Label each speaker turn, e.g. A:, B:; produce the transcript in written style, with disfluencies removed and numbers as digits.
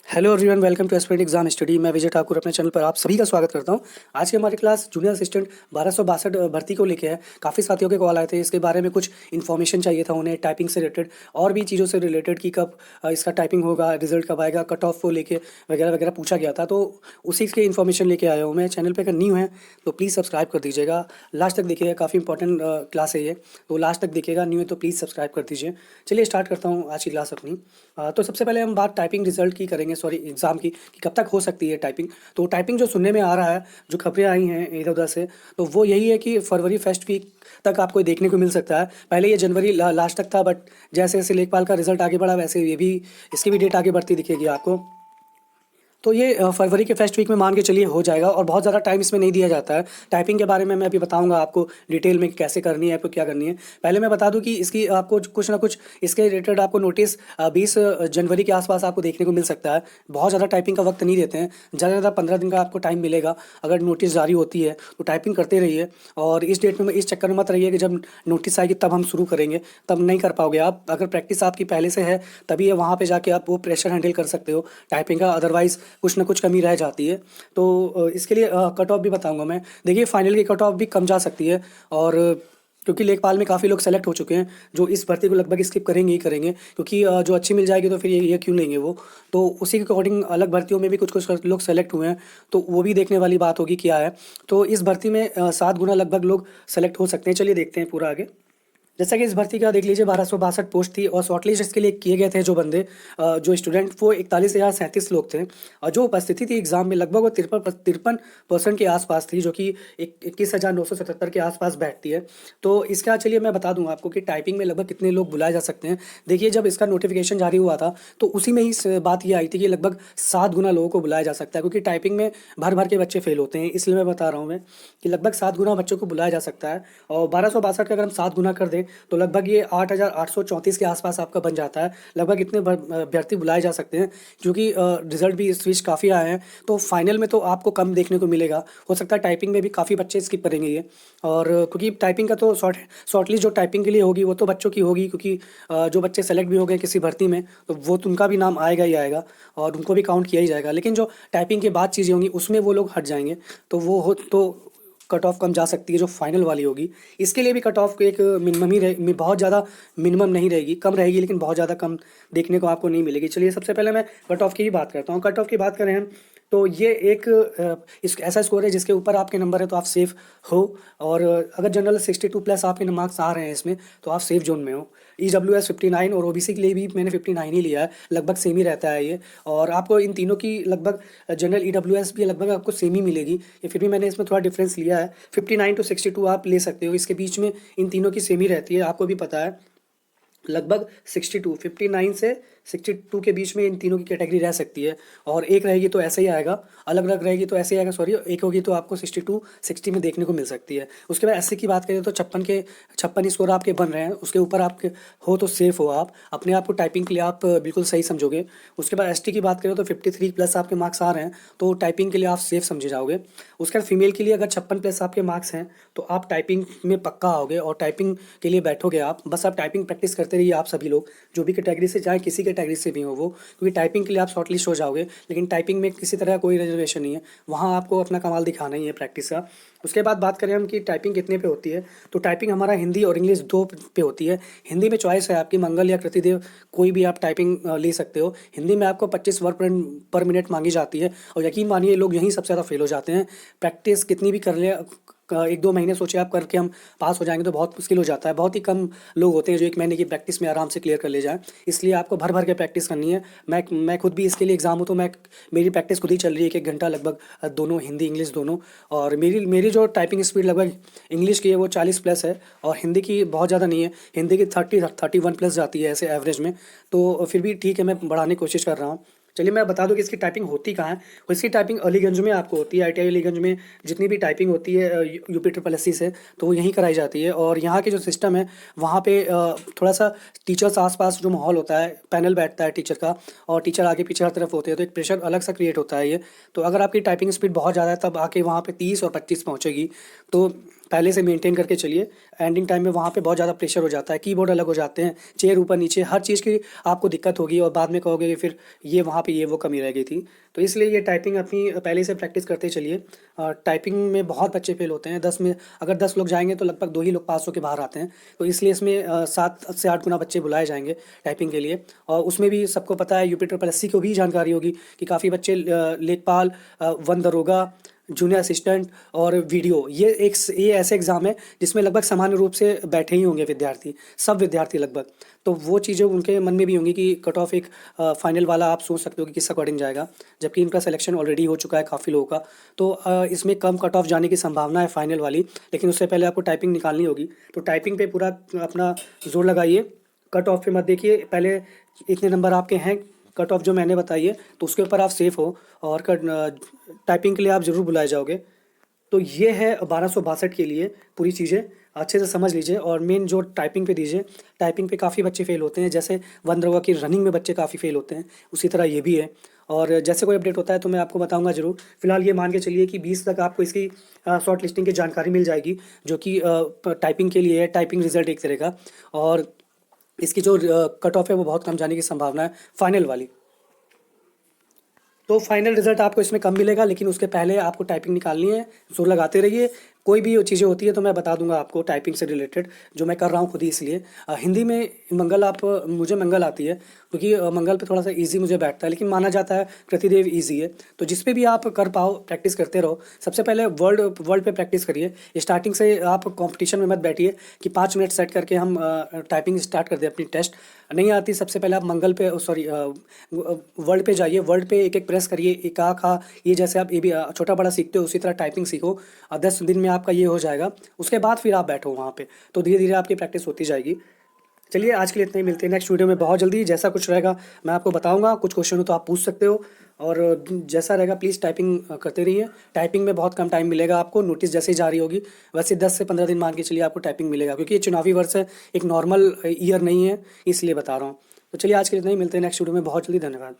A: Hello everyone, welcome to aspirant exam study. मैं विजय ठाकुर अपने channel पर आप सभी का स्वागत करता हूं। आज की हमारी क्लास जूनियर असिस्टेंट 1262 भर्ती को लेके है। काफ़ी साथियों के कॉल आए थे, इसके बारे में कुछ इन्फॉर्मेशन चाहिए था उन्हें, टाइपिंग से रिलेटेड और भी चीज़ों से रिलेटेड कि कब इसका टाइपिंग होगा, रिजल्ट कब आएगा, कट ऑफ को लेके वगैरह वगैरह पूछा गया था। तो उसी के इन्फॉर्मेशन लेके आया हूँ मैं। चैनल पर अगर न्यू है तो प्लीज़ सब्सक्राइब कर दीजिएगा, लास्ट तक देखिएगा, काफ़ी इंपॉर्टेंट क्लास है ये, तो लास्ट तक देखिएगा। न्यू है तो प्लीज़ सब्सक्राइब कर दीजिए। चलिए स्टार्ट करता हूँ आज की क्लास अपनी। तो सबसे पहले हम बात टाइपिंग रिजल्ट की करेंगे, सॉरी एग्ज़ाम की, कि कब तक हो सकती है टाइपिंग। तो टाइपिंग जो सुनने में आ रहा है, जो खबरें आई हैं इधर उधर से, तो वो यही है कि फरवरी फर्स्ट वीक तक आपको देखने को मिल सकता है। पहले ये जनवरी लास्ट तक था, बट जैसे जैसे लेखपाल का रिजल्ट आगे बढ़ा वैसे ये भी, इसकी भी डेट आगे बढ़ती दिखेगी आपको। तो ये फरवरी के फर्स्ट वीक में मान के चलिए हो जाएगा, और बहुत ज़्यादा टाइम इसमें नहीं दिया जाता है। टाइपिंग के बारे में मैं अभी बताऊंगा आपको डिटेल में कि कैसे करनी है, आपको क्या करनी है। पहले मैं बता दूं कि इसकी आपको कुछ ना कुछ इसके रिलेटेड आपको नोटिस 20 जनवरी के आसपास आपको देखने को मिल सकता है। बहुत ज़्यादा टाइपिंग का वक्त नहीं देते हैं, ज़्यादा ज़्यादा 15 दिन का आपको टाइम मिलेगा। अगर नोटिस जारी होती है तो टाइपिंग करते रहिए, और इस डेट में इस चक्कर में मत रहिए कि जब नोटिस आएगी तब हम शुरू करेंगे, तब नहीं कर पाओगे आप। अगर प्रैक्टिस आपकी पहले से है तभी ये वहाँ पे जाके आप वो प्रेशर हैंडल कर सकते हो टाइपिंग का, अदरवाइज़ कुछ ना कुछ कमी रह जाती है। तो इसके लिए कट ऑफ भी बताऊंगा मैं। देखिए फाइनल की कट ऑफ भी कम जा सकती है, और क्योंकि लेखपाल में काफ़ी लोग सेलेक्ट हो चुके हैं जो इस भर्ती को लगभग स्किप करेंगे ही करेंगे, क्योंकि जो अच्छी मिल जाएगी तो फिर ये क्यों लेंगे वो। तो उसी के अकॉर्डिंग अलग भर्तियों में भी कुछ कुछ लोग सेलेक्ट हुए हैं, तो वो भी देखने वाली बात होगी क्या है। तो इस भर्ती में 7 गुना लगभग लोग सेलेक्ट हो सकते हैं। चलिए देखते हैं पूरा आगे। जैसा कि इस भर्ती का देख लीजिए, 1262 पोस्ट थी, और शॉर्टलिस्ट इसके लिए किए गए थे जो बंदे, जो स्टूडेंट, वो 41,037 लोग थे। और जो उपस्थिति थी एग्जाम में लगभग वो 53% के आसपास थी, जो कि 21,977 के आसपास बैठती है। तो इसका चलिए मैं बता दूं आपको कि टाइपिंग में लगभग कितने लोग बुलाए जा सकते हैं। देखिए जब इसका नोटिफिकेशन जारी हुआ था तो उसी में ही बात ये आई थी कि लगभग 7 गुना लोगों को बुलाया जा सकता है, क्योंकि टाइपिंग में भर भर के बच्चे फेल होते हैं। इसलिए मैं बता रहा हूँ मैं कि लगभग 7 गुना बच्चों को बुलाया जा सकता है। और 1262 का अगर हम 7 गुना कर दें तो लगभग ये 8,834 के आसपास आपका बन जाता है। लगभग इतने अभ्यर्थी बुलाए जा सकते हैं, क्योंकि रिजल्ट भी इस बीच काफ़ी आए हैं। तो फाइनल में तो आपको कम देखने को मिलेगा, हो सकता है टाइपिंग में भी काफ़ी बच्चे स्किप करेंगे ये। और क्योंकि टाइपिंग का तो शॉर्टलिस्ट जो टाइपिंग के लिए होगी वो तो बच्चों की होगी, क्योंकि जो बच्चे सेलेक्ट भी हो गए किसी भर्ती में तो वो तो उनका भी नाम आएगा ही आएगा, और उनको भी काउंट किया ही जाएगा। लेकिन जो टाइपिंग के बाद चीज़ें होंगी उसमें वो लोग हट जाएंगे, तो वो हो तो कट ऑफ कम जा सकती है जो फाइनल वाली होगी। इसके लिए भी कट ऑफ एक मिनिमम ही रहे, बहुत ज़्यादा मिनिमम नहीं रहेगी, कम रहेगी, लेकिन बहुत ज़्यादा कम देखने को आपको नहीं मिलेगी। चलिए सबसे पहले मैं कट ऑफ की ही बात करता हूँ। कट ऑफ की बात करें हम तो ये एक ऐसा स्कोर है जिसके ऊपर आपके नंबर है तो आप सेफ हो। और अगर जनरल 62+ आपके मार्क्स आ रहे हैं इसमें तो आप सेफ जोन में हो। EWS 59 और OBC के लिए भी मैंने 59 ही लिया है, लगभग सेम ही रहता है ये। और आपको इन तीनों की लगभग जनरल EWS भी लगभग आपको सेम ही मिलेगी, ये फिर भी मैंने इसमें थोड़ा डिफरेंस लिया है। 59 टू 62 आप ले सकते हो, इसके बीच में इन तीनों की सेम ही रहती है, आपको भी पता है। लगभग 62, 59 से 62 के बीच में इन तीनों की कैटेगरी रह सकती है। और एक रहेगी तो ऐसे ही आएगा, अलग अलग रहेगी तो ऐसे ही आएगा, सॉरी एक होगी तो आपको 62 60 में देखने को मिल सकती है। उसके बाद एससी की बात करें तो 56 स्कोर आपके बन रहे हैं, उसके ऊपर आपके हो तो सेफ हो आप अपने आप को। टाइपिंग के लिए आप बिल्कुल सही समझोगे। उसके बाद एसटी की बात करें तो 53+ आपके मार्क्स आ रहे हैं, तो टाइपिंग के लिए आप सेफ समझे जाओगे। उसके बाद फीमेल के लिए अगर 56+ आपके मार्क्स हैं तो आप टाइपिंग में पक्का आओगे, और टाइपिंग के लिए बैठोगे आप। बस आप टाइपिंग प्रैक्टिस करते रहिए, आप सभी लोग जो भी कैटेगरी से, चाहे किसी कैटेगरी से भी हो वो, क्योंकि टाइपिंग के लिए आप शॉर्टलिस्ट हो जाओगे। लेकिन टाइपिंग में किसी तरह का कोई रिजर्वेशन नहीं है, वहाँ आपको अपना कमाल दिखाना ही है प्रैक्टिस का। उसके बाद बात करें हम कि टाइपिंग कितने पे होती है, तो टाइपिंग हमारा हिंदी और इंग्लिश दो पे होती है। हिंदी में चॉइस है आपकी, मंगल या कृतिदेव, कोई भी आप टाइपिंग ले सकते हो। हिंदी में आपको 25 वर्ड पर मिनट मांगी जाती है, और यकीन मानिए लोग यहीं सबसे ज़्यादा फेल हो जाते हैं। प्रैक्टिस कितनी भी कर ले, 1-2 महीने सोचे आप करके हम पास हो जाएंगे तो बहुत मुश्किल हो जाता है। बहुत ही कम लोग होते हैं जो 1 महीने की प्रैक्टिस में आराम से क्लियर कर ले जाएं। इसलिए आपको भर भर के प्रैक्टिस करनी है। मैं खुद भी इसके लिए एग्जाम हूँ, तो मेरी प्रैक्टिस खुद ही चल रही है 1-1 घंटा लगभग, दोनों हिंदी इंग्लिश दोनों। और मेरी मेरी जो टाइपिंग स्पीड लगभग इंग्लिश की है वो 40+ है, और हिंदी की बहुत ज़्यादा नहीं है, हिंदी की 31+ जाती है ऐसे एवरेज में। तो फिर भी ठीक है, मैं बढ़ाने की कोशिश कर रहा हूँ। चलिए मैं बता दूं कि इसकी टाइपिंग होती कहाँ है। इसकी टाइपिंग अलीगंज में आपको होती है, ITI अलीगंज में जितनी भी टाइपिंग होती है UP SSSC से, तो वो यहीं कराई जाती है। और यहाँ के जो सिस्टम है वहाँ पे थोड़ा सा टीचर्स आसपास जो माहौल होता है, पैनल बैठता है टीचर का, और टीचर आगे पीछे हर तरफ होते हैं, तो एक प्रेशर अलग सा क्रिएट होता है ये। तो अगर आपकी टाइपिंग स्पीड बहुत ज़्यादा है तब आके वहाँ पे 30 और 25 पहुँचेगी। तो पहले से मेंटेन करके चलिए। एंडिंग टाइम में वहाँ पे बहुत ज़्यादा प्रेशर हो जाता है, कीबोर्ड अलग हो जाते हैं, चेयर ऊपर नीचे, हर चीज़ की आपको दिक्कत होगी और बाद में कहोगे कि फिर ये वहाँ पे ये वो कमी रह गई थी। तो इसलिए ये टाइपिंग अपनी पहले से प्रैक्टिस करते चलिए। टाइपिंग में बहुत बच्चे फेल होते हैं, 10 में अगर 10 लोग जाएंगे तो लगभग 2 ही लोग पास होकर बाहर आते हैं। तो इसलिए इसमें 7 से 8 गुना बच्चे बुलाए जाएंगे टाइपिंग के लिए। और उसमें भी सबको पता है, UP SSC को भी जानकारी होगी कि काफ़ी बच्चे लेखपाल, वन दरोगा, जूनियर असिस्टेंट और वीडियो, ये ऐसे एग्ज़ाम है जिसमें लगभग सामान्य रूप से बैठे ही होंगे विद्यार्थी, सब विद्यार्थी लगभग। तो वो चीज़ें उनके मन में भी होंगी कि कट ऑफ एक फाइनल वाला आप सोच सकते हो कि किस अकॉर्डिंग जाएगा, जबकि इनका सिलेक्शन ऑलरेडी हो चुका है काफ़ी लोगों का। तो इसमें कम कट ऑफ जाने की संभावना है फाइनल वाली, लेकिन उससे पहले आपको टाइपिंग निकालनी होगी। तो टाइपिंग पे पूरा अपना जोर लगाइए, कट ऑफ पे मत देखिए। पहले इतने नंबर आपके हैं, कट ऑफ जो मैंने बताई है, तो उसके ऊपर आप सेफ हो और टाइपिंग के लिए आप ज़रूर बुलाए जाओगे। तो ये है 1262 के लिए पूरी चीज़ें अच्छे से समझ लीजिए। और मेन जो टाइपिंग पे दीजिए, टाइपिंग पे काफ़ी बच्चे फेल होते हैं, जैसे वन दरोगा की रनिंग में बच्चे काफ़ी फेल होते हैं, उसी तरह ये भी है। और जैसे कोई अपडेट होता है तो मैं आपको बताऊंगा ज़रूर। फिलहाल ये मान के चलिए कि 20 तक आपको इसकी शॉर्ट लिस्टिंग की जानकारी मिल जाएगी, जो कि टाइपिंग के लिए है, टाइपिंग रिजल्ट एक तरह का। और इसकी जो कट ऑफ है वो बहुत कम जाने की संभावना है फाइनल वाली। तो फाइनल रिजल्ट आपको इसमें कम मिलेगा, लेकिन उसके पहले आपको टाइपिंग निकालनी है, जोर लगाते रहिए। कोई भी चीज़ें होती है तो मैं बता दूंगा आपको टाइपिंग से रिलेटेड, जो मैं कर रहा हूँ खुद ही। इसलिए हिंदी में मंगल मुझे मंगल आती है, क्योंकि मंगल पे थोड़ा सा इजी मुझे बैठता है, लेकिन माना जाता है कृतिदेव इजी है। तो जिस पे भी आप कर पाओ प्रैक्टिस करते रहो। सबसे पहले वर्ल्ड पे प्रैक्टिस करिए। स्टार्टिंग से आप कंपटीशन में मत बैठिए कि 5 मिनट सेट करके हम टाइपिंग स्टार्ट कर दें अपनी टेस्ट। नहीं आती, सबसे पहले आप मंगल पे वर्ल्ड पे जाइए, वर्ल्ड पे एक एक प्रेस करिए, एक आ खा, ये जैसे आप ये भी छोटा बड़ा सीखते हो उसी तरह टाइपिंग सीखो। 10 दिन में आपका ये हो जाएगा। उसके बाद फिर आप बैठो वहाँ पे, तो धीरे धीरे आपकी प्रैक्टिस होती जाएगी। चलिए आज के लिए इतना ही, मिलते हैं नेक्स्ट वीडियो में बहुत जल्दी। जैसा कुछ रहेगा मैं आपको बताऊंगा, कुछ क्वेश्चन हो तो आप पूछ सकते हो। और जैसा रहेगा प्लीज़ टाइपिंग करते रहिए। टाइपिंग में बहुत कम टाइम मिलेगा आपको, नोटिस जैसे ही जारी होगी वैसे 10 से 15 दिन मान के चलिए आपको टाइपिंग मिलेगा, क्योंकि ये चुनावी वर्ष है, एक नॉर्मल ईयर नहीं है, इसलिए बता रहा हूँ। तो चलिए आज के लिए इतना ही, मिलते हैं नेक्स्ट वीडियो में बहुत जल्दी। धन्यवाद।